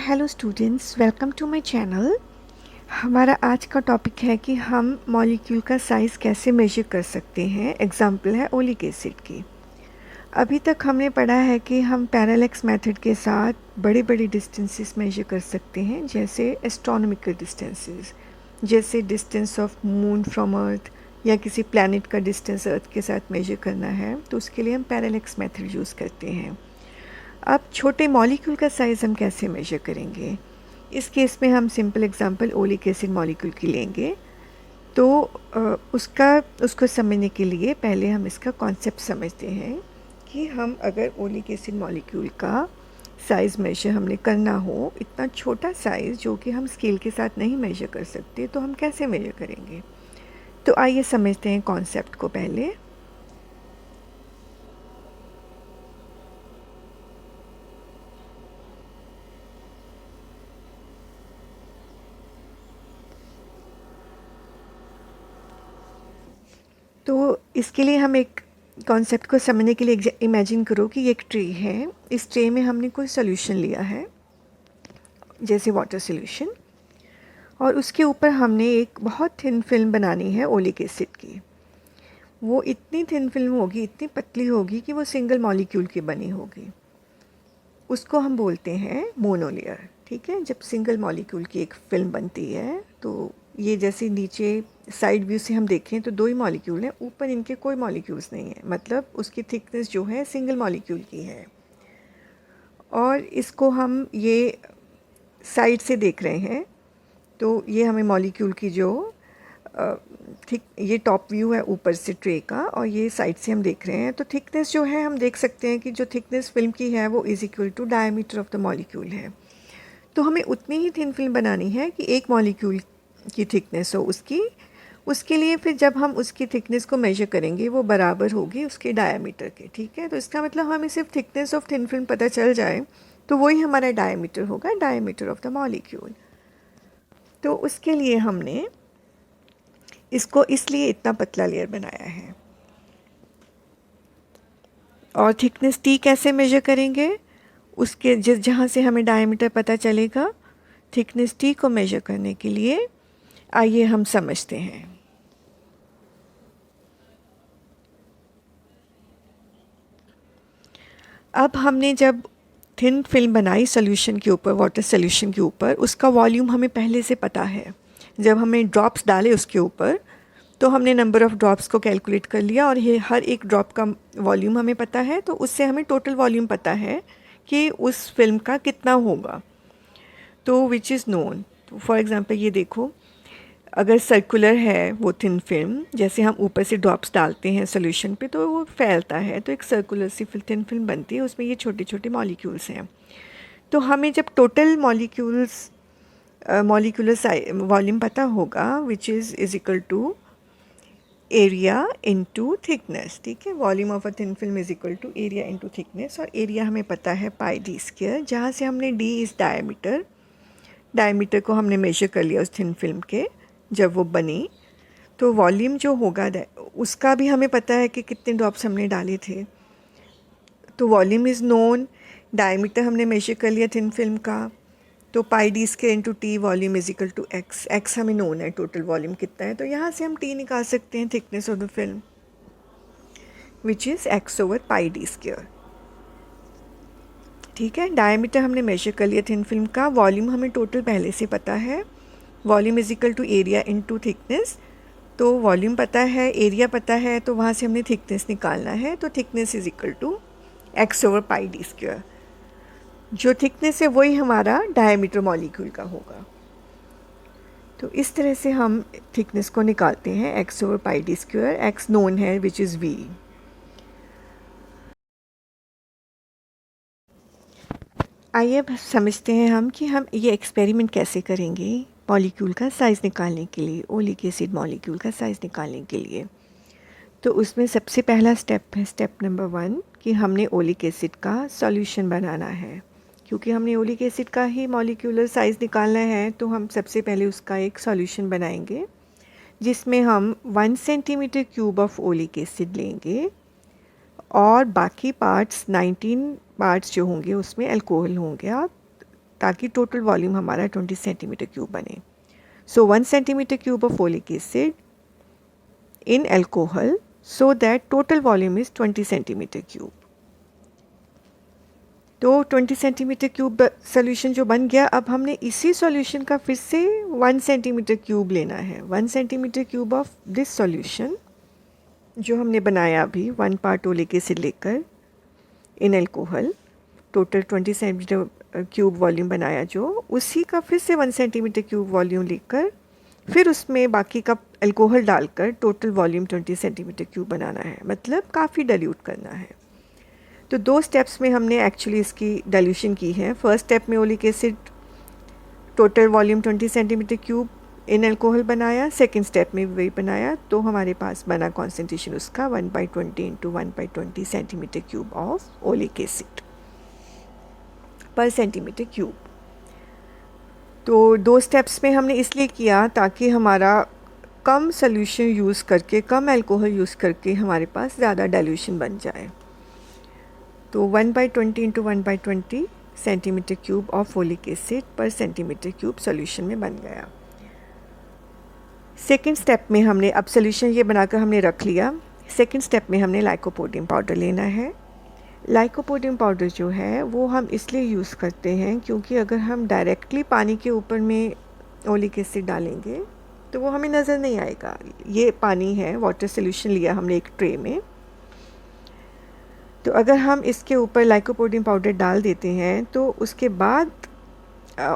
Hello students, welcome to my channel. हमारा आज का टॉपिक है कि हम मॉलिक्यूल का साइज़ कैसे मेजर कर सकते हैं। एग्जांपल है ओलिक एसिड की। अभी तक हमने पढ़ा है कि हम पैरालेक्स मेथड के साथ बड़े बड़े डिस्टेंसेस मेजर कर सकते हैं, जैसे एस्ट्रोनॉमिकल डिस्टेंसेस, जैसे डिस्टेंस ऑफ मून फ्रॉम अर्थ या किसी प्लैनेट का डिस्टेंस अर्थ के साथ मेजर करना है तो उसके लिए हम पैरालेक्स मेथड यूज़ करते हैं। अब छोटे मॉलिक्यूल का साइज़ हम कैसे मेजर करेंगे? इस केस में हम simple example oleic acid molecule की लेंगे। तो उसको समझने के लिए पहले हम इसका कॉन्सेप्ट समझते हैं कि हम अगर ओलिक एसिड मॉलिक्यूल का साइज़ मेजर हमने करना हो, इतना छोटा साइज़ जो कि हम स्केल के साथ नहीं मेजर कर सकते, तो हम कैसे मेजर करेंगे? तो आइए समझते हैं कॉन्सेप्ट को पहले। तो इसके लिए हम एक कॉन्सेप्ट को समझने के लिए इमेजिन करो कि ये एक ट्रे है। इस ट्रे में हमने कोई सोल्यूशन लिया है, जैसे वाटर सोल्यूशन, और उसके ऊपर हमने एक बहुत थिन फिल्म बनानी है ओलिक एसिड की। वो इतनी थिन फिल्म होगी, इतनी पतली होगी कि वो सिंगल मॉलिक्यूल की बनी होगी। उसको हम बोलते हैं मोनोलेयर। ठीक है, जब सिंगल मॉलिक्यूल की एक फिल्म बनती है तो ये जैसे नीचे साइड व्यू से हम देखें तो दो ही मॉलिक्यूल हैं, ऊपर इनके कोई मॉलिक्यूल्स नहीं है, मतलब उसकी थिकनेस जो है सिंगल मॉलिक्यूल की है। और इसको हम ये साइड से देख रहे हैं तो ये हमें मॉलिक्यूल की जो थिक, ये टॉप व्यू है ऊपर से ट्रे का, और ये साइड से हम देख रहे हैं। तो थिकनेस जो है हम देख सकते हैं कि जो थिकनेस फिल्म की है वो is equal to diameter of the molecule है। तो हमें उतनी ही थिन फिल्म बनानी है कि एक मॉलिक्यूल की थिकनेस हो उसकी। उसके लिए फिर जब हम उसकी थिकनेस को मेजर करेंगे वो बराबर होगी उसके डायमीटर के। ठीक है, तो इसका मतलब हमें सिर्फ थिकनेस ऑफ थिन फिल्म पता चल जाए तो वही हमारा डायमीटर होगा, डायमीटर ऑफ द मॉलिक्यूल। तो उसके लिए हमने इसको इसलिए इतना पतला लेयर बनाया है। और थिकनेस टी कैसे मेजर करेंगे? उसके जहाँ से हमें डायमीटर पता चलेगा, थिकनेस टी को मेजर करने के लिए आइए हम समझते हैं। अब हमने जब थिन फिल्म बनाई सोल्यूशन के ऊपर, वाटर सोल्यूशन के ऊपर, उसका वॉल्यूम हमें पहले से पता है। जब हमने ड्रॉप्स डाले उसके ऊपर तो हमने नंबर ऑफ़ ड्रॉप्स को कैलकुलेट कर लिया, और ये हर एक ड्रॉप का वॉल्यूम हमें पता है, तो उससे हमें टोटल वॉल्यूम पता है कि उस फिल्म का कितना होगा, तो विच इज़ नोन। तो फॉर एग्ज़ाम्पल ये देखो, अगर सर्कुलर है वो थिन फिल्म, जैसे हम ऊपर से ड्रॉप्स डालते हैं सोल्यूशन पे तो वो फैलता है, तो एक सर्कुलर सी थिन फिल्म बनती है, उसमें ये छोटे छोटे मॉलिक्यूल्स हैं। तो हमें जब टोटल मॉलिक्यूलर वॉल्यूम पता होगा, which is equal to area into thickness. ठीक है, volume of a thin film is equal to area into thickness, और एरिया हमें पता है पाई डी स्क्वायर, जहाँ से हमने डी इज़ डायमीटर, डायमीटर को हमने मेजर कर लिया उस थिन फिल्म के जब वो बनी। तो वॉल्यूम जो होगा उसका भी हमें पता है कि कितने ड्रॉप्स हमने डाले थे, तो वॉल्यूम इज़ नोन। डायमीटर हमने मेजर कर लिया थिन फिल्म का, तो pi D square into T, volume is equal to X. X हमें नोन है, टोटल वॉल्यूम कितना है, तो यहाँ से हम टी निकाल सकते हैं, thickness of the film, which is x over pi D square. ठीक है, डायमीटर हमने मेजर कर लिया थिन फिल्म का, वॉल्यूम हमें टोटल पहले से पता है, volume is equal to area into thickness. तो वॉल्यूम पता है, एरिया पता है, तो वहाँ से हमने थिकनेस निकालना है, तो thickness is equal to x over pi D square. जो थिकनेस है वही हमारा डायमीटर मॉलिक्यूल का होगा। तो इस तरह से हम थिकनेस को निकालते हैं, x over pi D square, x known है विच इज़ वी। आइए अब समझते हैं हम कि हम ये एक्सपेरिमेंट कैसे करेंगे मॉलिक्यूल का साइज़ निकालने के लिए, ओलिक एसिड मॉलिक्यूल का साइज़ निकालने के लिए। तो उसमें सबसे पहला स्टेप है, स्टेप नंबर 1, कि हमने ओलिक एसिड का सॉल्यूशन बनाना है। क्योंकि हमने ओलिक एसिड का ही मॉलिक्यूलर साइज़ निकालना है तो हम सबसे पहले उसका एक सॉल्यूशन बनाएंगे, जिसमें हम 1 centimetre cube of oleic acid लेंगे, और बाकी पार्ट्स 19 पार्ट्स जो होंगे उसमें अल्कोहल होंगे, ताकि टोटल वॉल्यूम हमारा 20 सेंटीमीटर क्यूब बने। सो 1 centimetre cube of folic acid in alcohol so that total volume is 20 centimetre cube. तो 20 सेंटीमीटर क्यूब सोल्यूशन जो बन गया, अब हमने इसी सॉल्यूशन का फिर से 1 सेंटीमीटर क्यूब लेना है। 1 centimetre cube of this solution जो हमने बनाया अभी 1 पार्ट ओलिक एसिड लेकर in alcohol, total 20 centimetre cube volume बनाया जो, उसी का फिर से 1 सेंटीमीटर क्यूब वॉल्यूम लेकर फिर उसमें बाकी का अल्कोहल डालकर टोटल वॉल्यूम 20 सेंटीमीटर क्यूब बनाना है, मतलब काफ़ी डाइल्यूट करना है। तो 2 स्टेप्स में हमने एक्चुअली इसकी डाइल्यूशन की है। फर्स्ट स्टेप में oleic acid total volume 20 centimetre cube in alcohol बनाया, सेकेंड स्टेप में वही बनाया, तो हमारे पास बना कॉन्सेंट्रेशन उसका 1/20 into 1/20 centimetre cube of oleic acid पर सेंटीमीटर क्यूब। तो 2 स्टेप्स में हमने इसलिए किया ताकि हमारा कम सोल्यूशन यूज़ करके, कम अल्कोहल यूज़ करके हमारे पास ज़्यादा डाइल्यूशन बन जाए। तो 1/20 into 1/20 centimetre cube of folic acid पर सेंटीमीटर क्यूब सोल्यूशन में बन गया। सेकेंड स्टेप में हमने अब सोल्यूशन ये बनाकर हमने रख लिया। सेकेंड स्टेप में हमने लाइकोपोडियम पाउडर लेना है। लाइकोपोडियम पाउडर जो है वो हम इसलिए यूज़ करते हैं क्योंकि अगर हम डायरेक्टली पानी के ऊपर में ओलिक एसिड डालेंगे तो वो हमें नज़र नहीं आएगा। ये पानी है, वाटर सोल्यूशन लिया हमने एक ट्रे में, तो अगर हम इसके ऊपर लाइकोपोडियम पाउडर डाल देते हैं तो उसके बाद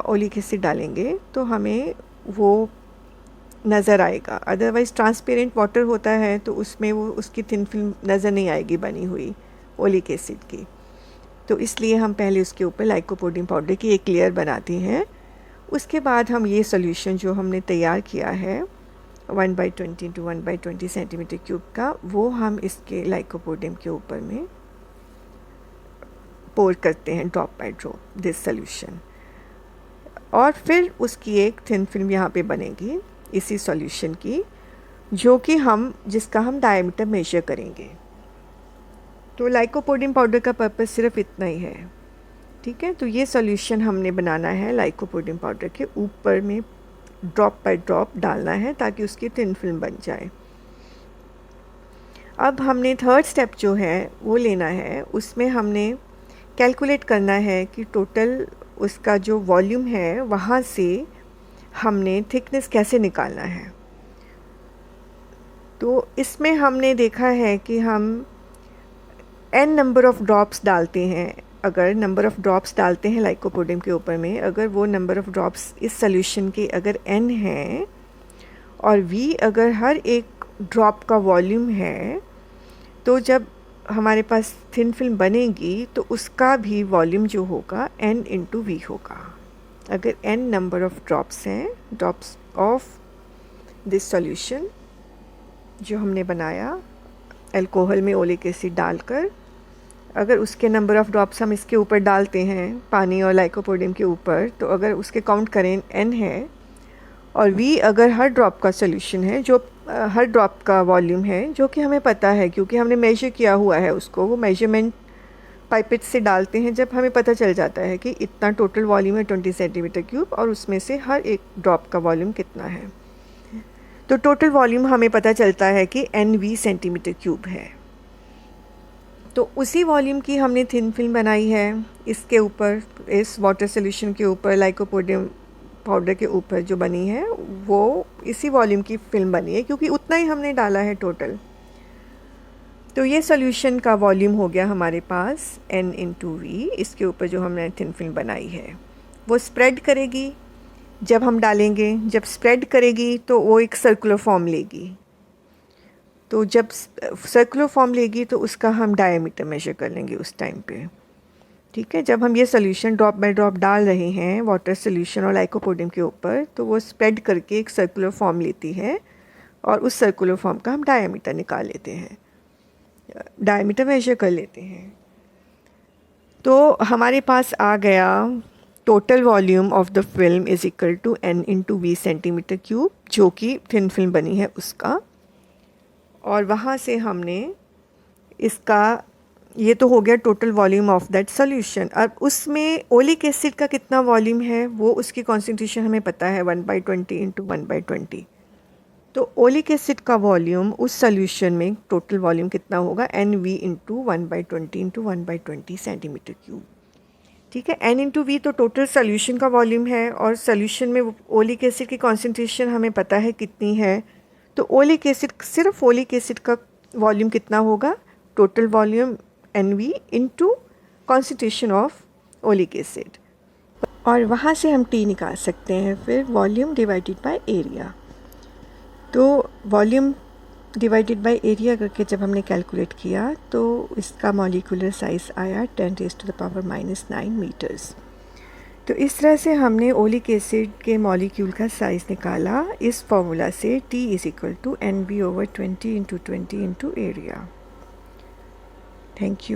ओलिक एसिड डालेंगे तो हमें वो नज़र आएगा। अदरवाइज़ ट्रांसपेरेंट वाटर होता है तो उसमें वो उसकी थिन फिल्म नज़र नहीं आएगी बनी हुई ओलिक एसिड की। तो इसलिए हम पहले उसके ऊपर लाइकोपोडियम पाउडर की एक लेयर बनाते हैं। उसके बाद हम ये सोल्यूशन जो हमने तैयार किया है 1/20 इंटू 1/20 सेंटीमीटर क्यूब का, वो हम इसके लाइकोपोडियम के ऊपर में पोर करते हैं drop by drop this solution, और फिर उसकी एक थिन फिल्म यहाँ पे बनेगी इसी सॉल्यूशन की, जो कि जिसका हम डायमीटर मेजर करेंगे। तो लाइकोपोडियम पाउडर का पर्पस सिर्फ इतना ही है, ठीक है। तो ये सॉल्यूशन हमने बनाना है लाइकोपोडियम पाउडर के ऊपर में ड्रॉप बाय ड्रॉप डालना है ताकि उसकी थिन फिल्म बन जाए। अब हमने थर्ड स्टेप जो है वो लेना है, उसमें हमने कैलकुलेट करना है कि टोटल उसका जो वॉल्यूम है वहाँ से हमने थिकनेस कैसे निकालना है। तो इसमें हमने देखा है कि हम n नंबर ऑफ़ ड्रॉप्स डालते हैं। अगर नंबर ऑफ़ ड्रॉप्स डालते हैं लाइकोपोडियम के ऊपर में, अगर वो नंबर ऑफ़ ड्रॉप्स इस सोल्यूशन के अगर n हैं और v अगर हर एक ड्रॉप का वॉल्यूम है, तो जब हमारे पास थिन फिल्म बनेगी तो उसका भी वॉल्यूम जो होगा n इंटू v होगा। अगर n नंबर ऑफ़ ड्रॉप्स हैं, ड्रॉप्स ऑफ दिस सॉल्यूशन जो हमने बनाया अल्कोहल में ओलिक एसिड डालकर, अगर उसके नंबर ऑफ़ ड्रॉप्स हम इसके ऊपर डालते हैं पानी और लाइकोपोडियम के ऊपर, तो अगर उसके काउंट करें n है, और v अगर हर ड्रॉप का सॉल्यूशन है, जो हर ड्रॉप का वॉल्यूम है, जो कि हमें पता है क्योंकि हमने मेजर किया हुआ है उसको, वो मेजरमेंट पाइपेट से डालते हैं जब हमें पता चल जाता है कि इतना टोटल वॉल्यूम है 20 सेंटीमीटर क्यूब और उसमें से हर एक ड्रॉप का वॉल्यूम कितना है। तो टोटल वॉल्यूम हमें पता चलता है कि NV सेंटीमीटर क्यूब है। तो उसी वॉल्यूम की हमने थिन फिल्म बनाई है इसके ऊपर, इस वाटर सोल्यूशन के ऊपर, लाइकोपोडियम पाउडर के ऊपर जो बनी है वो इसी वॉल्यूम की फिल्म बनी है क्योंकि उतना ही हमने डाला है टोटल। तो ये सॉल्यूशन का वॉल्यूम हो गया हमारे पास n इंटू वी। इसके ऊपर जो हमने थिन फिल्म बनाई है वो स्प्रेड करेगी जब हम डालेंगे, जब स्प्रेड करेगी तो वो एक सर्कुलर फॉर्म लेगी। तो जब सर्कुलर फॉर्म लेगी तो उसका हम डायमीटर मेजर कर लेंगे उस टाइम पे, ठीक है। जब हम ये सोल्यूशन ड्रॉप बाय ड्रॉप डाल रहे हैं वाटर सोल्यूशन और लाइकोपोडियम के ऊपर, तो वो स्प्रेड करके एक सर्कुलर फॉर्म लेती है और उस सर्कुलर फॉर्म का हम डायमीटर निकाल लेते हैं, डायमीटर मेजर कर लेते हैं। तो हमारे पास आ गया total volume of the film is equal to n into v centimetre cube, जो कि थिन फिल्म बनी है उसका, और वहाँ से हमने इसका ये तो हो गया total volume of that solution. अब उसमें ओलिक एसिड का कितना वॉल्यूम है वो उसकी कॉन्सेंट्रेशन हमें पता है 1/20 इंटू 1/20। तो ओलिक एसिड का वॉल्यूम उस सोल्यूशन में टोटल वॉल्यूम कितना होगा NV into 1/20 into 1/20 centimetre cube. ठीक है, N इंटू वी तो टोटल सोल्यूशन का वॉल्यूम है और सोल्यूशन में ओलिक एसिड की कॉन्सेंट्रेशन हमें पता है कितनी है। तो ओलिक एसिड, सिर्फ ओलिक एसिड का वॉल्यूम कितना होगा, total volume NV into concentration of oleic acid, और वहाँ से हम T निकाल सकते हैं फिर वॉल्यूम डिवाइडेड बाय एरिया। तो वॉल्यूम डिवाइडेड बाय एरिया करके जब हमने कैलकुलेट किया तो इसका मॉलिक्यूलर साइज़ आया 10⁻⁻⁹ मीटर्स। तो इस तरह से हमने ओलिक एसिड के मॉलिक्यूल का साइज़ निकाला इस फॉर्मूला से, T = NB/20 × 20 × area. Thank you.